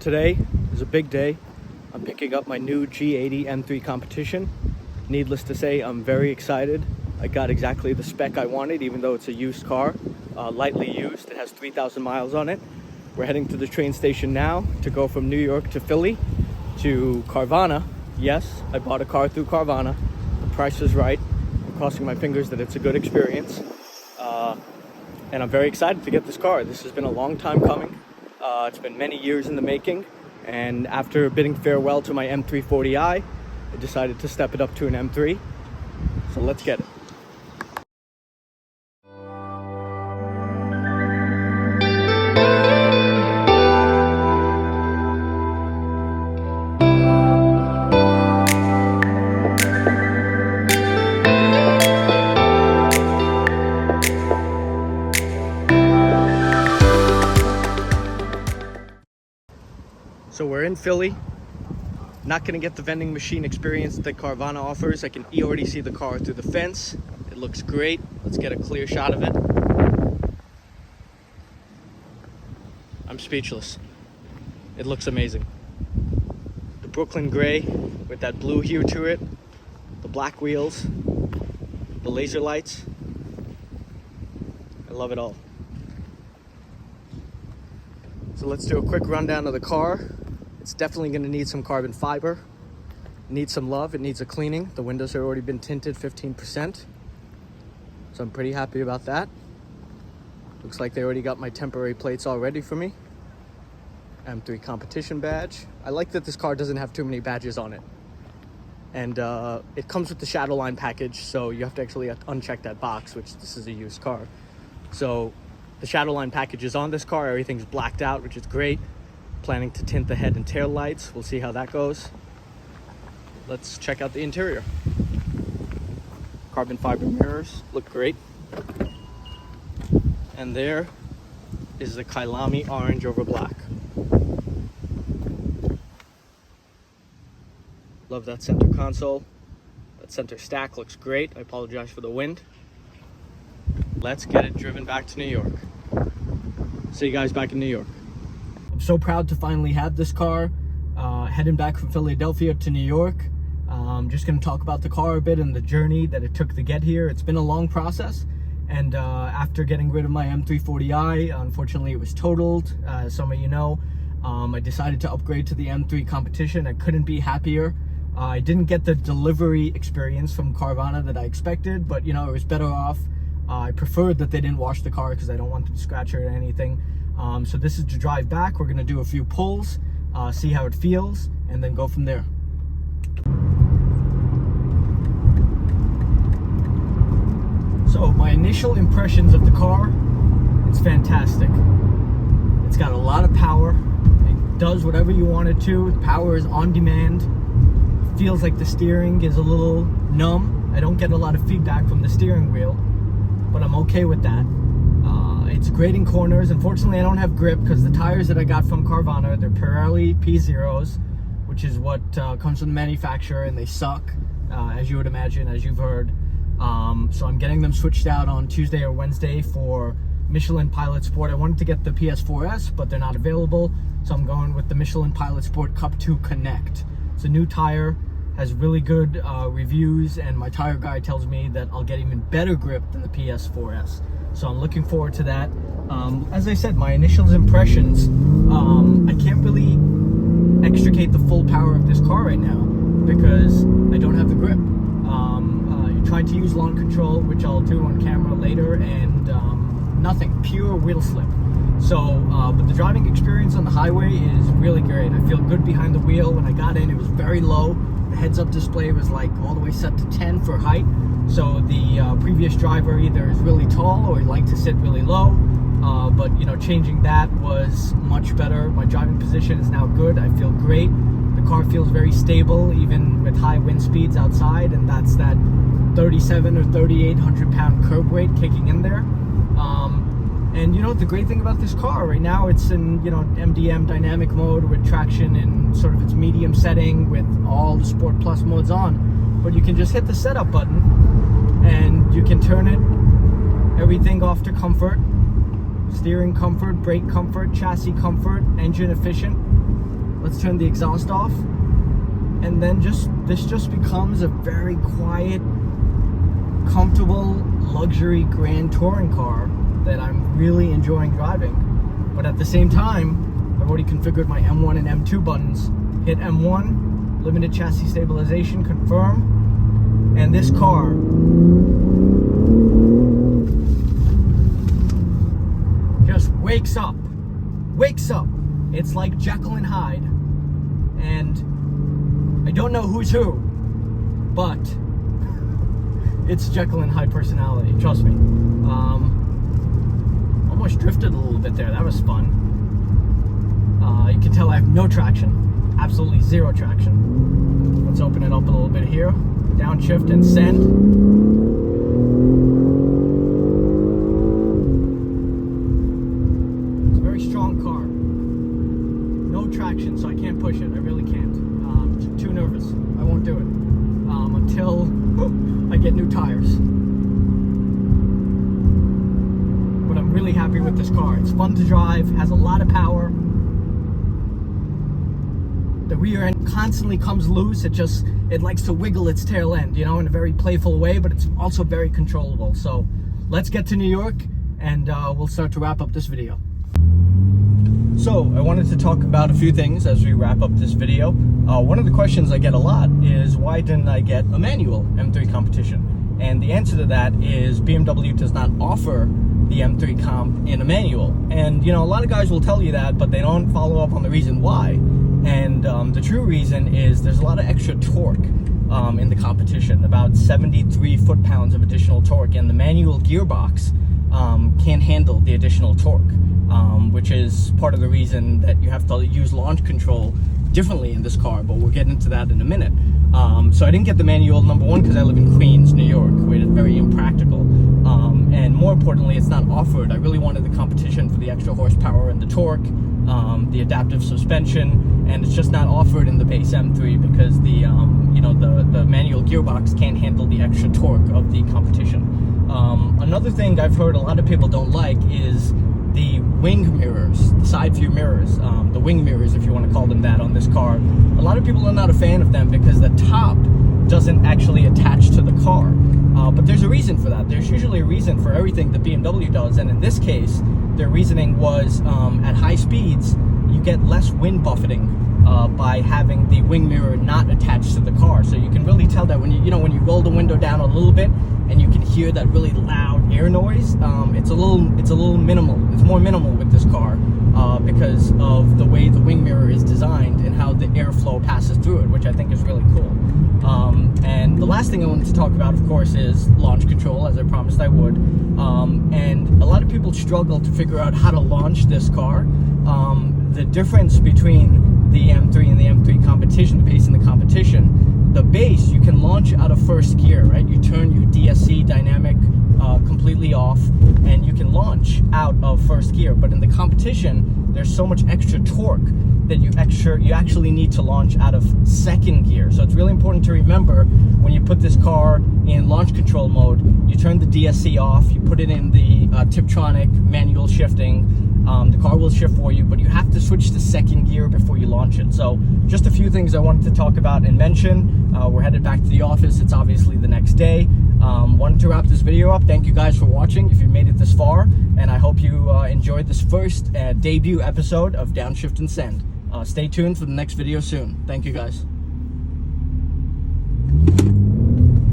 Today is a big day. I'm picking up my new G80 M3 competition. Needless to say, I'm very excited. I got exactly the spec I wanted, even though it's a used car, lightly used. It has 3,000 miles on it. We're heading to the train station now to go from New York to Philly to Carvana. Yes, I bought a car through Carvana. The price was right. I'm crossing my fingers that it's a good experience. And I'm very excited to get this car. This has been a long time coming. It's been many years in the making, and after bidding farewell to my M340i, I decided to step it up to an M3. So let's get it. So we're in Philly. Not gonna get the vending machine experience that Carvana offers. I can already see the car through the fence. It looks great. Let's get a clear shot of it. I'm speechless. It looks amazing. The Brooklyn gray with that blue hue to it, the black wheels, the laser lights. I love it all. So let's do a quick rundown of the car. It's definitely going to need some carbon fiber. It needs some love. It needs a cleaning. The windows have already been tinted 15%. So I'm pretty happy about that. Looks like they already got my temporary plates all ready for me. M3 competition badge. I like that this car doesn't have too many badges on it. And it comes with the Shadowline package, so you have to actually uncheck that box, which this is a used car. So the Shadowline package is on this car. Everything's blacked out, which is great. Planning to tint the head and tail lights. We'll see how that goes. Let's check out the interior. Carbon fiber mirrors look great. And there is the Kailami orange over black. Love that center console. That center stack looks great. I apologize for the wind. Let's get it driven back to New York. See you guys back in New York. I'm so proud to finally have this car. Heading back from Philadelphia to New York. I'm just going to talk about the car a bit and the journey that it took to get here. It's been a long process, and after getting rid of my M340i, unfortunately it was totaled, as some of you know. I decided to upgrade to the M3 competition. I couldn't be happier. I didn't get the delivery experience from Carvana that I expected, but you know, it was better off. I preferred that they didn't wash the car because I don't want to scratch it or anything. So this is to drive back. We're going to do a few pulls, see how it feels, and then go from there. So my initial impressions of the car, it's fantastic. It's got a lot of power. It does whatever you want it to. The power is on demand. It feels like the steering is a little numb. I don't get a lot of feedback from the steering wheel, but I'm okay with that. It's great in corners. Unfortunately, I don't have grip because the tires that I got from Carvana, they're Pirelli P0s, which is what comes from the manufacturer, and they suck, as you would imagine, as you've heard. So I'm getting them switched out on Tuesday or Wednesday for Michelin Pilot Sport. I wanted to get the PS4S, but they're not available, so I'm going with the Michelin Pilot Sport Cup 2 Connect. It's a new tire, has really good reviews, and my tire guy tells me that I'll get even better grip than the PS4S. So I'm looking forward to that. As I said, my initial impressions, I can't really extricate the full power of this car right now because I don't have the grip. You're trying to use launch control, which I'll do on camera later, and nothing, pure wheel slip. So, but the driving experience on the highway is really great. I feel good behind the wheel. When I got in, it was very low. The heads-up display was like all the way set to 10 for height. So the previous driver either is really tall or he liked to sit really low. But you know, changing that was much better. My driving position is now good. I feel great. The car feels very stable, even with high wind speeds outside, and that's that 37 or 3,800 pound curb weight kicking in there. And you know, the great thing about this car right now, it's in, you know, MDM dynamic mode with traction in sort of its medium setting with all the Sport Plus modes on. But you can just hit the setup button and you can turn it, everything off to comfort. Steering comfort, brake comfort, chassis comfort, engine efficient. Let's turn the exhaust off. And then this just becomes a very quiet, comfortable, luxury grand touring car that I'm really enjoying driving. But at the same time, I've already configured my M1 and M2 buttons. Hit M1, limited chassis stabilization, confirm, and this car just wakes up. It's like Jekyll and Hyde, and I don't know who's who, but it's Jekyll and Hyde personality, trust me. Almost drifted a little bit there, that was fun. You can tell I have no traction, absolutely zero traction. Let's open it up a little bit here, downshift and send. It's a very strong car. No traction, so I can't push it, I really can't. Too nervous, I won't do it until I get new tires. But I'm really happy with this car. It's fun to drive, has a lot of power. The rear end constantly comes loose. It likes to wiggle its tail end, you know, in a very playful way, but it's also very controllable. So let's get to New York and we'll start to wrap up this video. So I wanted to talk about a few things as we wrap up this video. One of the questions I get a lot is, why didn't I get a manual M3 competition? And the answer to that is BMW does not offer the M3 comp in a manual. And you know, a lot of guys will tell you that, but they don't follow up on the reason why. And the true reason is there's a lot of extra torque in the competition, about 73 foot-pounds of additional torque, and the manual gearbox can't handle the additional torque. Which is part of the reason that you have to use launch control differently in this car, but we'll get into that in a minute. So I didn't get the manual, number one, because I live in Queens, New York, where it's very impractical. And more importantly, it's not offered. I really wanted the competition for the extra horsepower and the torque, the adaptive suspension, and it's just not offered in the base M3 because the manual gearbox can't handle the extra torque of the competition. Another thing I've heard a lot of people don't like is the wing mirrors, the side view mirrors, the wing mirrors, if you want to call them that, on this car. A lot of people are not a fan of them because the top doesn't actually attach to the car. But there's a reason for that. There's usually a reason for everything that BMW does, and in this case, their reasoning was at high speeds, you get less wind buffeting by having the wing mirror not attached to the car. So you can really tell that when when you roll the window down a little bit and you can hear that really loud air noise, it's a little minimal. It's more minimal with this car because of the way the wing mirror is designed and how the airflow passes through it, which I think is really cool. And the last thing I wanted to talk about, of course, is launch control, as I promised I would. And a lot of people struggle to figure out how to launch this car. The difference between the M3 and the M3 competition, the base and the competition, the base, you can launch out of first gear, right? You turn your DSC dynamic completely off and you can launch out of first gear. But in the competition, there's so much extra torque that you actually need to launch out of second gear. So it's really important to remember when you put this car in launch control mode, you turn the DSC off, you put it in the Tiptronic manual shifting. The car will shift for you, but you have to switch to second gear before you launch it. So just a few things I wanted to talk about and mention. We're headed back to the office. It's obviously the next day. Wanted to wrap this video up. Thank you guys for watching if you made it this far, and I hope you enjoyed this first debut episode of Downshift and Send. Stay tuned for the next video soon. Thank you guys.